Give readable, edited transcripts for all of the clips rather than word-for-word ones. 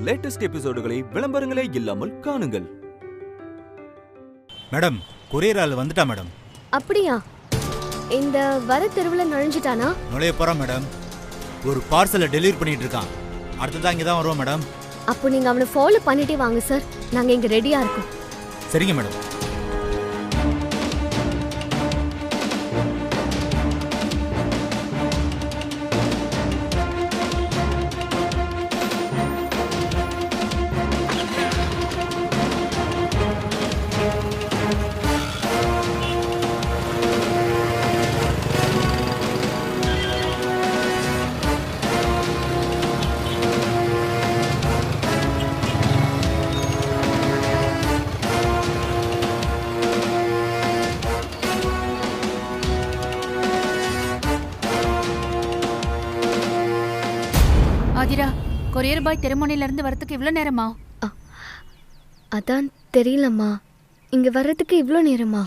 Latest எபிசோடுகளை விளம்பரங்களே இல்லாமல் காணுங்கள். Madam, courier ஆள் வந்துட்டா மேடம். அப்படியா? இந்த வர தெருவுல நுழைஞ்சிட்டானா? நுழைய போறான் மேடம். ஒரு பார்சலை டெலிவரி பண்ணிட்டு இருக்கான். அடுத்ததான் இங்க தான் வருவோம் மேடம். அப்போ நீங்க அவனை ஃபாலோ பண்ணிட்டே வாங்க சார். நாங்க இங்க ரெடியா இருக்கோம். சரிங்க மேடம். ஆதிரா, கொரியர் பாய் தெருமுனையில இருந்து வரதுக்கு இவ்ளோ நேரமா? அதான் தெரியலம்மா. இங்க வர்றதுக்கு இவ்ளோ நேரமா?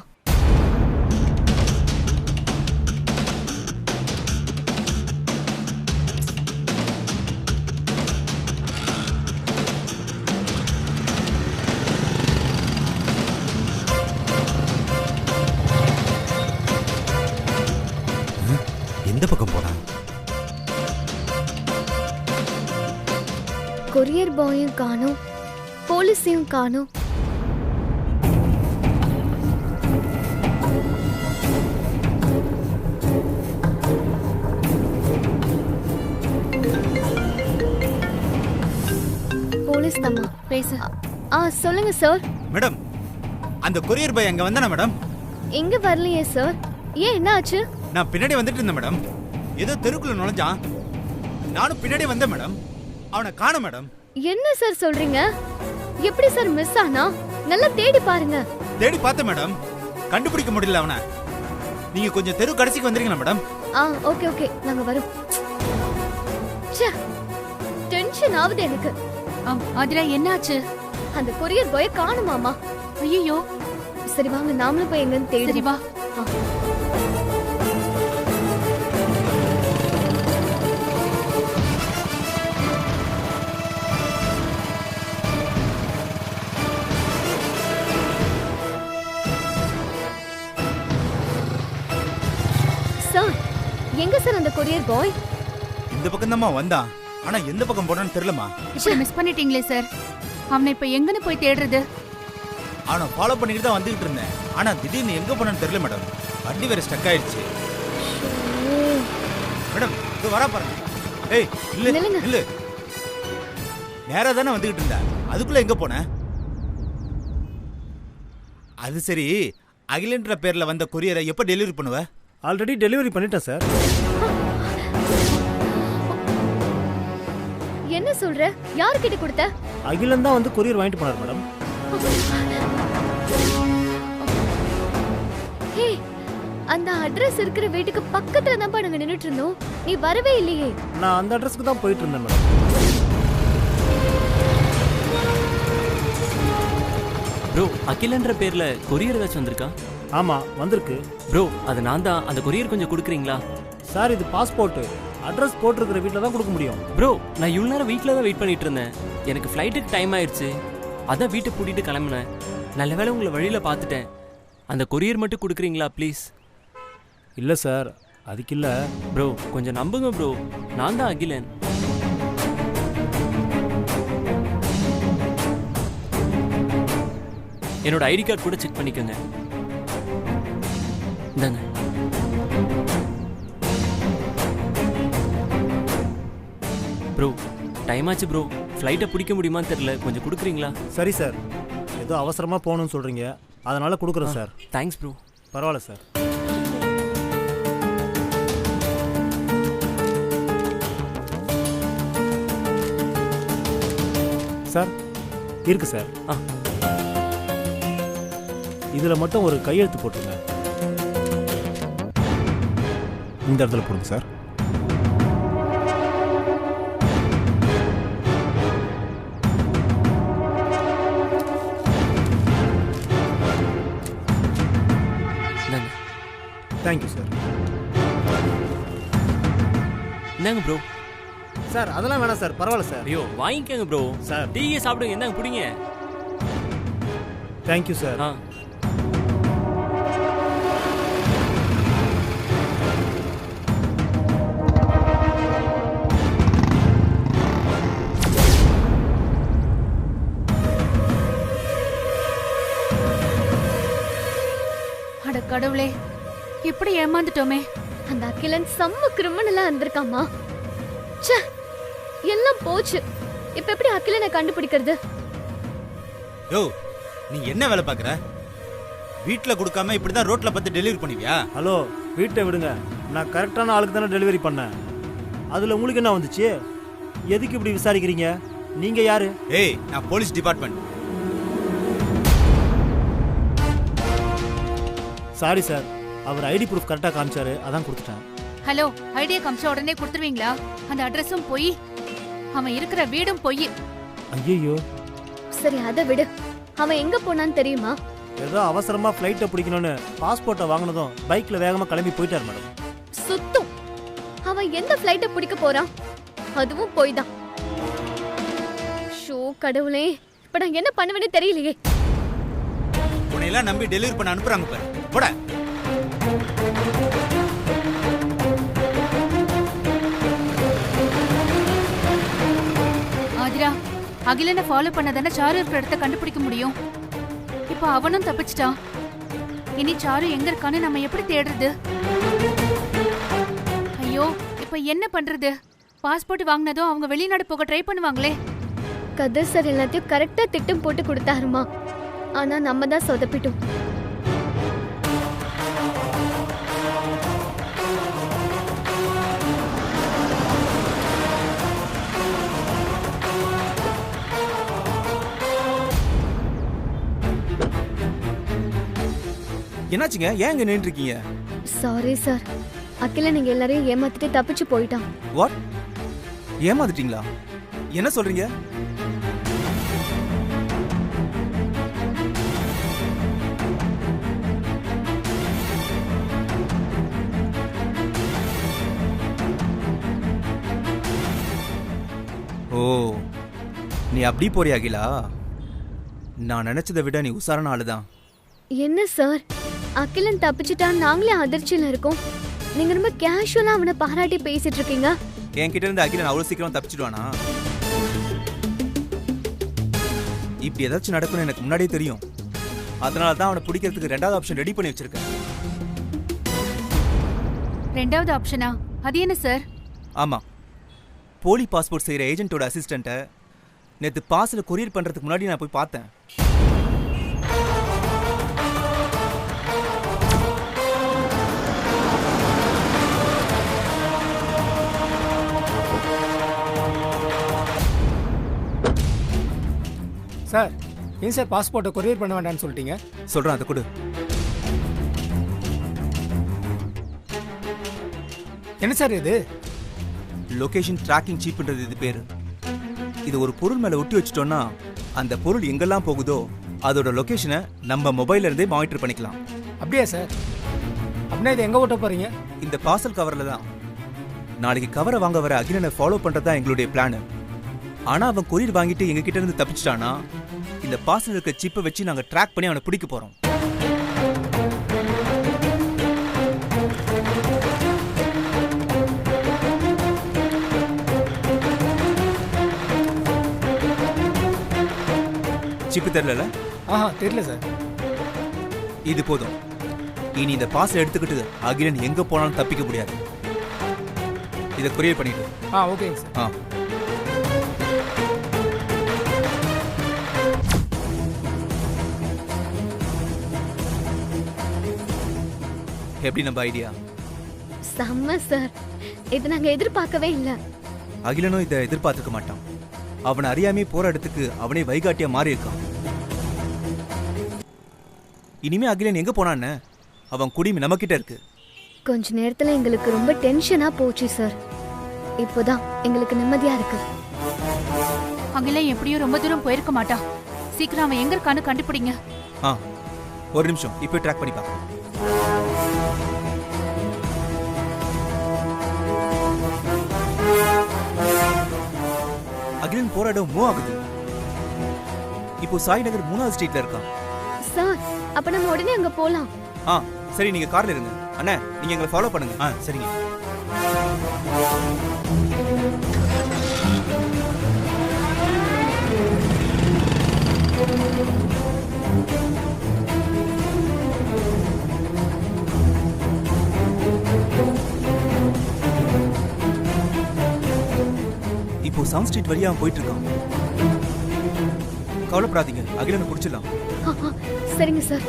எந்த பக்கம் போறான்? கொரியர் பாயும் காணோம், போலீஸையும் காணோம். போலீஸ் தம்மா பேசு. சொல்லுங்க சார். மேடம், அந்த கொரியர் பாய் அங்க வந்தானா மேடம்? எங்க வரலையே சார். ஏன், என்ன ஆச்சு? நான் பின்னாடி வந்துட்டு இருந்தேன் மேடம். ஏதோ தெருக்குள்ள நுழைஞ்சான். நானும் பின்னாடி வந்தேன் மேடம். அவனை காணோம் மேடம். என்ன சார் சொல்றீங்க? எப்படி சார் மிஸ் ஆனா? நல்லா தேடி பாருங்க. தேடி பார்த்தேன் மேடம். கண்டுபிடிக்க முடியல அவனை. நீங்க கொஞ்சம் தெரு கடைசிக்கு வந்துறீங்களா மேடம்? ஓகே ஓகே, நாங்க வரோம். ச்சே, டென்ஷன் ஆகுது எனக்கு. ஆதிரா, என்னாச்சு? அந்த கொரியர் பாய காணுமாமா. ஐயோ. சரி வாங்க, நாமளும் போய் எங்கன்னு தேடி. சரி வா. சார், எங்க சார் அந்த கொரியர் பாய்? இந்த பக்கம் தான் வந்தான். ஆனா எந்த பக்கம் போனான்னு தெரியலமா. இப்ப மிஸ் பண்ணிட்டீங்களே சார். அவனை இப்ப எங்கன்னு போய் தேடுறது? அவனை ஃபாலோ பண்ணிட்டு தான் வந்துகிட்டு இருந்தேன். ஆனா திடீர்னு எங்க போனான்னு தெரியல மேடம். வண்டி வேற ஸ்டக் ஆயிடுச்சு. மேடம், இது வரா பாருங்க. ஏய், இல்ல இல்ல, நேரா தானே வந்துகிட்டு இருந்த. அதுக்குள்ள எங்க போன? அது சரி, அகிலன்ற பேர்ல வந்த கொரியரை எப்ப டெலிவரி பண்ணுவ? ஆல்ரெடி டெலிவரி பண்ணிட்டேன் சார். என்ன சொல்ற? யார்கிட்ட கொடுத்த? அகிலன் தான் வந்து கொரியர் வாங்கிட்டு போனார் மேடம். ஹே, அந்த அட்ரஸ் இருக்கிற வீட்டுக்கு பக்கத்துல தான் நாங்க நின்னுட்டு இருந்தோம். நீ வரவே இல்லையே. நான் அந்த அட்ரஸ்க்கு தான் போயிட்டு இருந்தேன் மேடம். ப்ரோ, அகிலன்ற பேர்ல கொரியர் ஏதாச்சும் வந்திருக்கா? ஆமா, வந்திருக்கு. ப்ரோ, அது நான் தான். அந்த கொரியர் கொஞ்சம் கொடுக்குறீங்களா? சார், இது பாஸ்போர்ட். அட்ரஸ் போட்டிருக்கிற வீட்டில் தான் கொடுக்க முடியும். ப்ரோ, நான் இவ்வளோ நேரம் வீட்டில் தான் வெயிட் பண்ணிட்டு இருந்தேன். எனக்கு ஃப்ளைட்டுக்கு டைம் ஆயிடுச்சு. அதான் வீட்டை பூட்டிட்டு கிளம்புனேன். நல்ல வேளை உங்களை வழியில் பார்த்துட்டேன். அந்த கொரியர் மட்டும் கொடுக்குறீங்களா ப்ளீஸ்? இல்லை சார், அதுக்கு இல்லை. ப்ரோ, கொஞ்சம் நம்புங்க ப்ரோ. நான் தான் அகிலன். என்னோட ஐடி கார்டு கூட செக் பண்ணிக்கோங்க. இந்தாங்க. ப்ரோ, டைம் ஆச்சு ப்ரோ. ஃப்ளைட்டை பிடிக்க முடியுமான்னு தெரியல. கொஞ்சம் கொடுக்குறீங்களா? சரி சார், ஏதோ அவசரமாக போகணும்னு சொல்கிறீங்க, அதனால் கொடுக்குறேன் சார். Thanks bro. பரவாயில்ல சார். சார், இருக்கு சார். இதில் மட்டும் ஒரு கையெழுத்து போட்டுருங்க. இந்த இடத்துல போடுங்க சார். Thank you sir. இந்தாங்க ப்ரோ. சார் அதெல்லாம் வேணாம் சார், பரவாயில்ல சார். ஐயோ வாங்கிக்கோங்க ப்ரோ. சார் டீயே சாப்பிடுங்க, என்னங்க பிடிங்க. Thank you sir. ஆ அட கடவுளே, இப்படி ஏமாந்துட்டோமே. அந்த அகிலன் செம்ம கிரிமினலா இருந்திருக்காமா. ச்சே, எல்லாம் போச்சு. இப்ப எப்படி அகிலனை கண்டுபிடிக்கிறது? யோ, நீ என்ன வேலை பாக்குற? வீட்ல கொடுக்காம இப்படிதான் ரோட்ல பார்த்து டெலிவரி பண்ணுவியா? ஹலோ, வீட்டை விடுங்க. நான் கரெக்டான ஆளுக்கு தானே டெலிவரி பண்ணேன். அதில் உங்களுக்கு என்ன வந்துச்சு? எதுக்கு இப்படி விசாரிக்கிறீங்க? நீங்க யாரு? ஏய், நான் போலீஸ் டிபார்ட்மெண்ட். சாரி சார், அவர் ஐடி ப்ரூஃப் கரெக்டாக காமிச்சாரு, அதான் கொடுத்துட்டேன். ஹலோ, ஐடியா காமிச்சா உடனே கொடுத்துருவீங்களா? அந்த அட்ரஸும் போய், அவன் இருக்கிற வீடும் போய். ஐயோ, சரி அதை விடு. அவன் எங்க போனான்னு தெரியுமா? ஏதோ அவசரமா ஃப்ளைட்டை பிடிக்கணும்னு பாஸ்போர்ட்டை வாங்கினதும் பைக்ல வேகமா கிளம்பி போயிட்டார் மேடம். சுத்தம். அவன் எந்த ஃப்ளைட்டை பிடிக்க போறான்? அதுவும் போய் தான். ஷோ கடவுளே, இப்ப நான் என்ன பண்ணுவேன்னு தெரியலையே. உன்னையெல்லாம் நம்பி டெலிவரி பண்ண அனுப்புறாங்க பாரு. போட. ஆதிரா, அகிலனை ஃபாலோ பண்ணதானே சாரு இருக்கிற இடத்த கண்டுபிடிக்க முடியும். இப்ப அவனும் தப்பிச்சிட்டான். இனி சாரு எங்க இருக்கான்னு நம்ம எப்படி தேடுறது? ஐயோ, இப்ப என்ன பண்றது? பாஸ்போர்ட் வாங்கினதும் அவங்க வெளிநாடு போக ட்ரை பண்ணுவாங்களே. கதிர் சார் எல்லாத்தையும் கரெக்டா திட்டம் போட்டு கொடுத்தாருமா. ஆனா நம்ம தான் சொதப்பிட்டோம். என்னாச்சுங்க? ஏன் இங்க நின்னுட்டு இருக்கீங்க? சாரி சார், அகில நீங்க எல்லாரையும் ஏமாத்திட்டு தப்பிச்சு போயிட்டான். வாட்? ஏமாத்திட்டீங்களா? என்ன சொல்றீங்க? ஓ, நீ அப்படி போறியா அகிலா? நான் நினைச்சதை விட நீ உசாரான ஆளுதான். என்ன சார், அகிலன் தப்பிச்சுட்டான், நாங்களே அதிர்ச்சியில இருக்கோம். நீங்க ரொம்ப கேஷுவலா அவனை பாராட்டி பேசிட்டு இருக்கீங்க. என்கிட்ட இருந்து அகிலன் அவ்வளவு சீக்கிரம் தப்பிச்சிடுவானா? இப்படி ஏதாச்சும் நடக்கும்னு எனக்கு முன்னாடியே தெரியும். அதனால தான் அவனை பிடிக்கிறதுக்கு ரெண்டாவது ஆப்ஷன் ரெடி பண்ணி வச்சிருக்கேன். ரெண்டாவது ஆப்ஷனா? அது என்ன சார்? ஆமா, போலி பாஸ்போர்ட் செய்யற ஏஜென்ட்டோட அசிஸ்டண்ட்டை நேற்று பாஸ்ல கொரியர் பண்றதுக்கு முன்னாடி நான் போய் பார்த்தேன். சார், ஏன் சார் பாஸ்போர்ட்டை கொரியர் பண்ண வேண்டாம்னு சொல்லிட்டீங்க? சொல்றேன், அதை கொடு. என்ன சார் இது? லொகேஷன் ட்ராக்கிங் சீப்ன்றது இது பேரு. இது ஒரு பொருள் மேல ஒட்டி வச்சிட்டோம்னா அந்த பொருள் எங்கெல்லாம் போகுதோ அதோட லொகேஷனை நம்ம மொபைல்ல இருந்தே மானிட்டர் பண்ணிக்கலாம். அப்படியா சார்? அப்படின்னா இதை எங்க ஓட்ட போறீங்க? இந்த பார்சல் கவர்ல தான். நாளைக்கு கவரை வாங்க வர அகிலனை ஃபாலோ பண்றதா எங்களுடைய பிளான். ஆனா அவன் கொரியர் வாங்கிட்டு எங்க கிட்ட இருந்து தப்பிச்சிட்டானா இந்த பார்சல் இருக்க சிப்பை வச்சு நாங்க ட்ராக் பண்ணி அவனை பிடிக்க போறோம். சிப்பு தெரியல? ஆஹா, தெரியல சார். இது போதும். இனி இந்த பார்சல் எடுத்துக்கிட்டு அகிலன் எங்க போனாலும் தப்பிக்க முடியாது. இதை கொரியர் பண்ணிட்டு. ஓகேங்க சார். எப்படி நம்ம ஐடியா? செம்ம சார், இது நாங்க எதிர்பார்க்கவே இல்ல. அகிலனும் இதை எதிர்பார்த்துக்க மாட்டான். அவனை அறியாமே போற இடத்துக்கு அவனே வைகாட்டியா மாறி இருக்கான். இனிமே அகிலன் எங்க போனான்னு அவன் குடிமை நம்ம கிட்ட இருக்கு. கொஞ்ச நேரத்துல எங்களுக்கு ரொம்ப டென்ஷனா போச்சு சார். இப்போதான் எங்களுக்கு நிம்மதியா இருக்கு. அகிலன் எப்படியும் ரொம்ப தூரம் போயிருக்க மாட்டான். சீக்கிரம் அவன் எங்க இருக்கான்னு கண்டுபிடிங்க. ஒரு நிமிஷம், இப்போ ட்ராக் பண்ணி பார்க்கலாம். அகிலன் போற இடம் மூவ் ஆகுது. இப்போ சாய் நகர் 3வது ஸ்ட்ரீட்ல இருக்கான். சார் அப்ப நம்ம உடனே அங்க போலாம். சரி, நீங்க கார்ல இருங்க. அண்ணா, நீங்க எங்களை ஃபாலோ பண்ணுங்க. சரிங்க. இப்போ சவுண்ட் ஸ்ட்ரீட் வழியா அவன் போயிட்டு இருக்கான். கவலைப்படாதீங்க, அகிலனை புடிச்சிடலாம். சரிங்க சார்.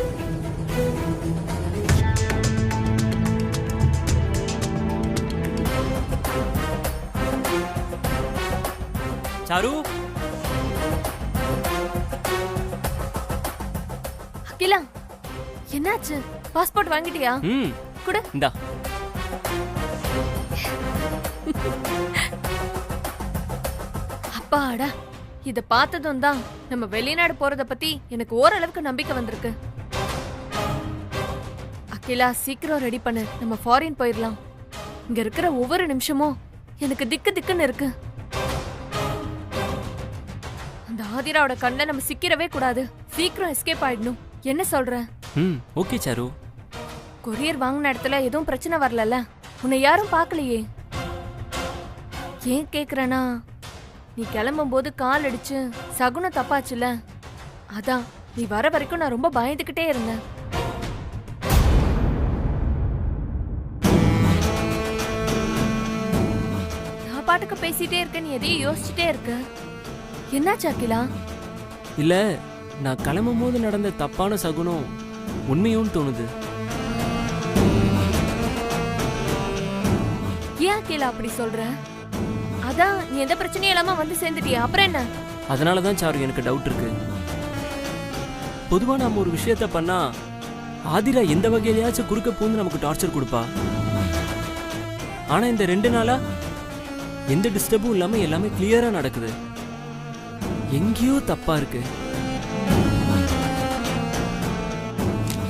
சாரு, அகிலா, என்னாச்சு? பாஸ்போர்ட் வாங்கிட்டியா? குடு. இந்தா. அப்பாடா, இத பார்த்ததும் தான் நம்ம வெளிநாடு போறத பத்தி எனக்கு ஓரளவுக்கு நம்பிக்கை வந்திருக்கு. அகிலா, சீக்கிரம் ரெடி பண்ணு, நம்ம ஃபாரின் போயிடலாம். இங்க இருக்கிற ஒவ்வொரு நிமிஷமும் எனக்கு திக்கு திக்குன்னு இருக்கு. அந்த ஆதிராவோட கண்ணுல நம்ம சிக்கிறவே கூடாது. சீக்கிரம் எஸ்கேப் ஆயிடணும். என்ன சொல்ற? Okay sir. கொரியர் வாங்கின இடத்துல எதுவும் பிரச்சனை வரலல்ல? உன்னை யாரும் பார்க்கலையே. ஏன் கேக்குறேனா, நீ கிளம்பும் போது கால் அடிச்சு சகுனம் தப்பாச்சுல, அதான் நீ வர வரைக்கும் நான் ரொம்ப பயந்துகிட்டே இருந்தேன். நான் பாட்டுக்கு பேசிட்டே இருக்க, நீ எதையும் யோசிச்சுட்டே இருக்க. என்னாச்சு அகிலா? இல்ல, நான் கிளம்பும் போது நடந்த தப்பான சகுனம் உண்மையும் தோணுது. ஏன் அகிலா அப்படி சொல்ற? அதான் நீ எந்த பிரச்சனையும் இல்லாம வந்து சேர்ந்துட்டியா, அப்புறம் என்ன? அதனாலதான் சாரு எனக்கு டவுட் இருக்கு. பொதுவா நாம ஒரு விஷயத்த பண்ணா ஆதிரா எந்த வகையிலயாச்சும் குறுக்க பூந்து நமக்கு டார்ச்சர் கொடுப்பா. ஆனா இந்த 2 நாளா எந்த டிஸ்டர்பும் இல்லாம எல்லாமே கிளியரா நடக்குது. எங்கேயோ தப்பா இருக்கு.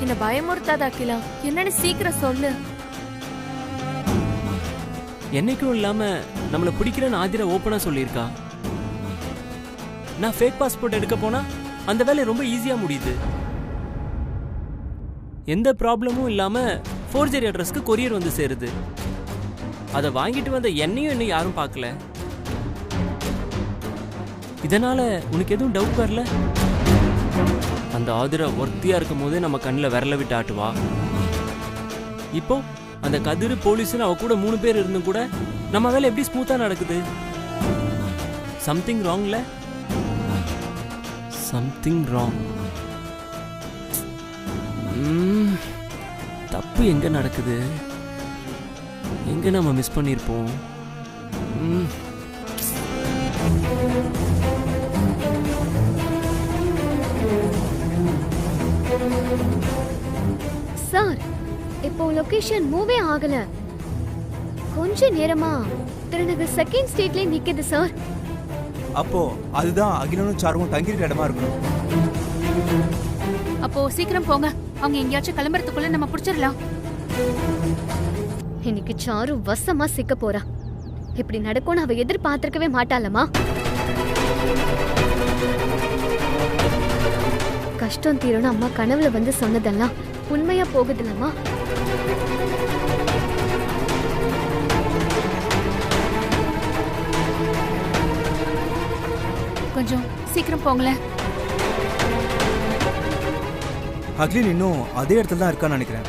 என்ன பயமுறுத்தாத அகிலா, என்னன்னு சீக்கிரம் சொல்லு. என்னைக்கும் இல்லாம நம்மள பிடிக்கிறன்னு ஆதிரா ஓப்பனா சொல்லியிருக்கா. நான் ஃபேக் பாஸ்போர்ட் எடுக்க போனா அந்த வேலை ரொம்ப ஈஸியா முடியுது. எந்த ப்ராப்ளமும் இல்லாம ஃபோர்ஜரி அட்ரஸ்க்கு கொரியர் வந்து சேருது. அதை வாங்கிட்டு வந்த என்னையும் என்ன யாரும் பார்க்கல. இதனால உனக்கு எதுவும் டவுட் வரல? அந்த ஆதிரா ஒர்த்தியா இருக்கும் போதே நம்ம கண்ணில் விரல விட்டு ஆட்டுவா. இப்போ அந்த கதிர் போலீஸ்னு அவ கூட 3 பேர் இருந்தும் கூட நம்ம வேலை எப்படி ஸ்மூத்தா நடக்குது? சம்திங் ராங்ல? Something wrong. தப்பு எங்க நடக்குது? எங்க நம்ம மிஸ் பண்ணிருப்போம்? சார், இப்போ லொகேஷன் மூவே ஆகல. கொஞ்ச நேரமா திருநகர் 2nd ஸ்ட்ரீட்ல நிக்குது சார். அப்போ அதுதான் அகிலனும் சாருவும் தங்கியிருக்கிற இடமா இருக்கணும். அப்போ சீக்கிரம் போங்க, அவங்க எங்கேயாச்சும் கிளம்புறதுக்குள்ள நம்ம புடிச்சிடலாம். இன்னைக்கு சாரு வசமா சிக்க போறா. இப்படி நடக்கும்னு அவ எதிர்பார்த்திருக்கவே மாட்டாளமா. கஷ்டம் தீரணும் அம்மா கனவுல வந்து சொன்னதெல்லாம் உண்மையா போகுதுல்லம்மா. கொஞ்சம் சீக்கிரம் போங்களேன். அகிலன் இன்னும் அதே இடத்துல தான் இருக்கான்னு நினைக்கிறேன்.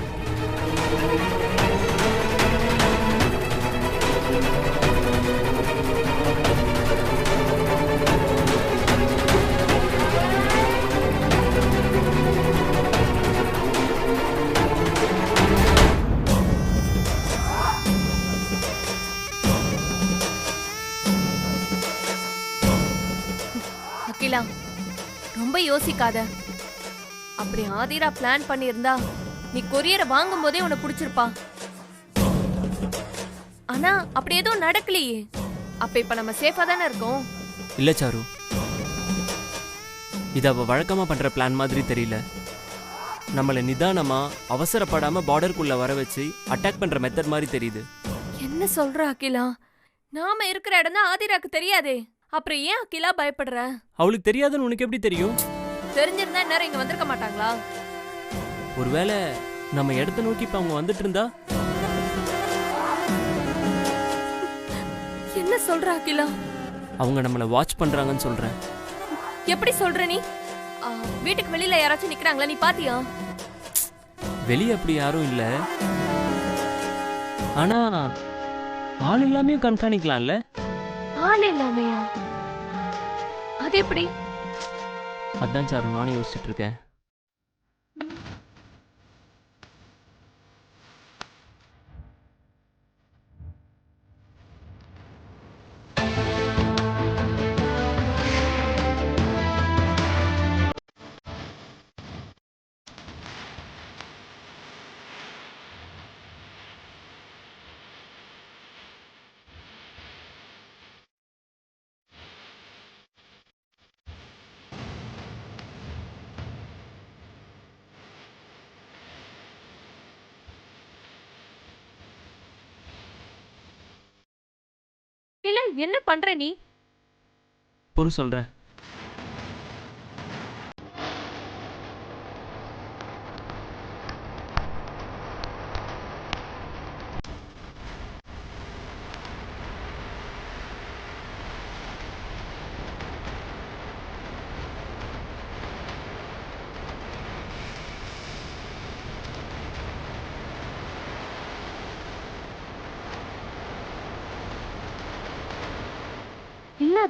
அகிலா, ரொம்ப யோசிக்காத. அப்படி ஆதிரா பிளான் பண்ணியிருந்தா நீ கொரியரை வாங்கும் போதே உன்னை பிடிச்சிருப்பா. ஆனா அப்படி எதுவும் நடக்கலையே. அப்ப இப்ப நம்ம சேஃபா தானே இருக்கோம். இல்ல சாரு, இது அவ வழக்கமா பண்ற பிளான் மாதிரி தெரியல. நம்மள நிதானமா அவசரப்படாம பார்டருக்குள்ள வர வச்சு அட்டாக் பண்ற மெத்தட் மாதிரி தெரியுது. என்ன சொல்ற அகிலா? நாம இருக்கிற இடம் தான் ஆதிராக்கு தெரியாதே. அப்புறம் ஏன் அகிலா பயப்படுற? அவளுக்கு தெரியாதுன்னு உனக்கு எப்படி தெரியும்? தெரிஞ்சிருந்தா நேரம் இங்க வந்திருக்க மாட்டாங்களா? ஒருவேளை நம்ம இடத்த நோக்கி இப்ப அவங்க வந்துட்டு இருந்தா? என்ன சொல்ற அகிலா? அவங்க நம்மள வாட்ச் பண்றாங்கன்னு சொல்றேன். எப்படி சொல்ற நீ? வீட்டுக்கு வெளியில யாராச்சும் நிக்கிறாங்களா, நீ பாத்தியா? வெளியே அப்படி யாரும் இல்ல. ஆனா ஆள் எல்லாமே கண்காணிக்கலாம்ல? ஆள் இல்லாமையா? அது எப்படி? அதான் சார் நானும் யோசிச்சுட்டு இருக்கேன். இல்ல, என்ன பண்ற நீ? பொறு சொல்றேன். இல்ல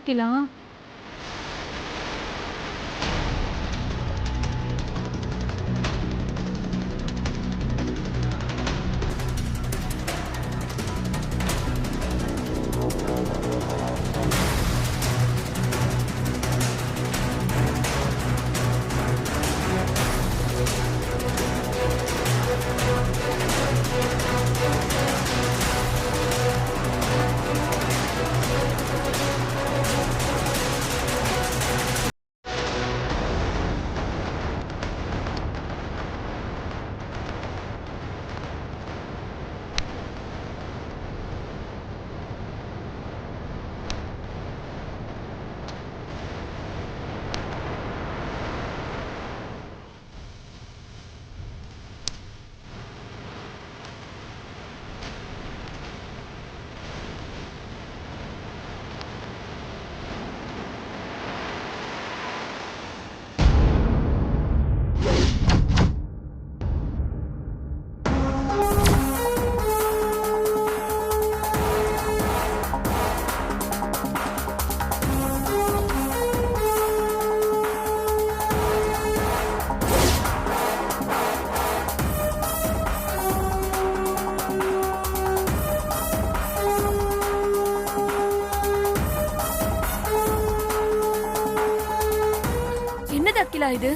அகிலா, இது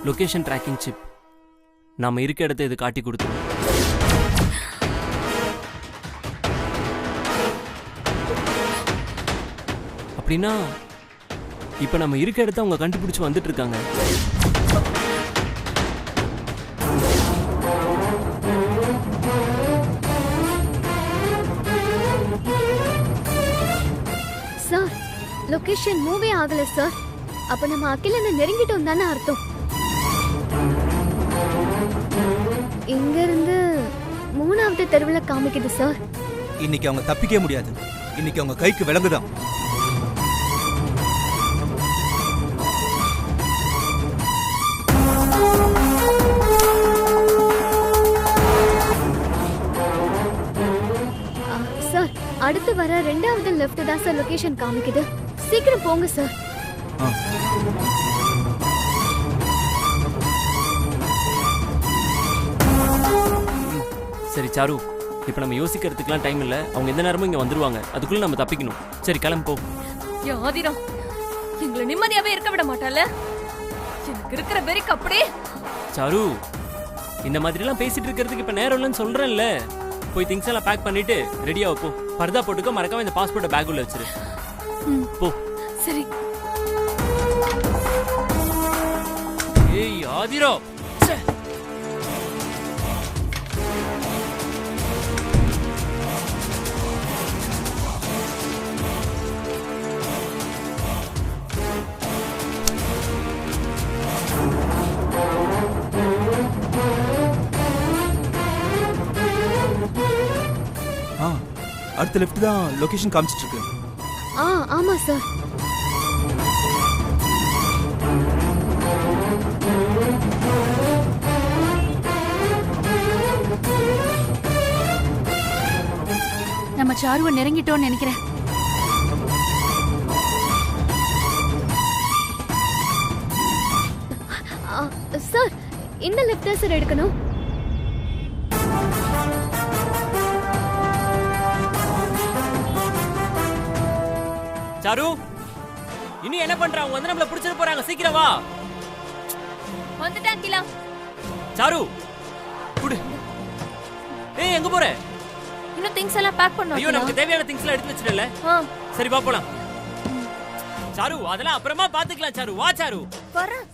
லொகேஷன் ட்ராக்கிங் சிப். நாம இருக்க இடத்தை இது காட்டி கொடுத்துரும். அப்படின்னா இப்ப நம்ம இருக்க இடத்த அவங்க கண்டுபிடிச்சு வந்துட்டு இருக்காங்க. சார், லொகேஷன் மூவே ஆகல சார். அப்ப நம்ம அகிலனை நெருங்கிட்டோம் தானே அர்த்தம். இங்க இருந்து 3வது தெருவுல காமிக்குது சார். இன்னைக்கு அவங்க தப்பிக்க முடியாது. இன்னைக்கு அவங்க கைக்கு விலங்குதான். சார், அடுத்து வர 2வது லெஃப்ட் தான் சார் லொகேஷன் காமிக்குது. சீக்கிரம் போங்க சார். சரி சாரு, இப்ப நம்ம யோசிக்கிறதுக்குலாம் டைம் இல்ல. அவங்க எந்த நேரமும் இங்க வந்துருவாங்க. அதுக்குள்ள நம்ம தப்பிக்கணும். சரி கிளம்பு போ. ஆதிரா, எங்களை நிம்மதியாவே இருக்க விட மாட்டால. எனக்கு இருக்கிற வெறிக்கு அப்படியே. சாரு, இந்த மாதிரி எல்லாம் பேசிட்டு இருக்கிறதுக்கு இப்ப நேரம் இல்லைன்னு சொல்றேன்ல. போய் திங்ஸ் எல்லாம் பேக் பண்ணிட்டு ரெடியா போ. பர்தா போட்டுக்க, மறக்காம இந்த பாஸ்போர்ட்டை பேக் உள்ள வச்சிரு. போ. சரி. ஏய் ஆதிரா, அடுத்த லெஃப்ட் தான் லொகேஷன் காமிச்சிட்டு இருக்கு. ஆமா சார். நம்ம சாருவை நெருங்கிட்டோம்னு நினைக்கிறேன். சார் இந்த லெஃப்ட் தான் சார் எடுக்கணும். சாரு இனி என்ன பண்ற? அவங்க வந்து நம்மள பிடிச்சிட்டு போறாங்க. சீக்கிரம் வா. வந்துட்டேன் அகிலா. சாரு குடு. ஏய் எங்க போற? இன்னும் திங்ஸ் எல்லாம் பேக் பண்ணனும். ஐயோ நமக்கு தேவையான திங்ஸ் எல்லாம் எடுத்து வச்சிட்டல. சரி வா போலாம். சாரு அதெல்லாம் அப்புறமா பாத்துக்கலாம். சாரு வா. சாரு வரேன்.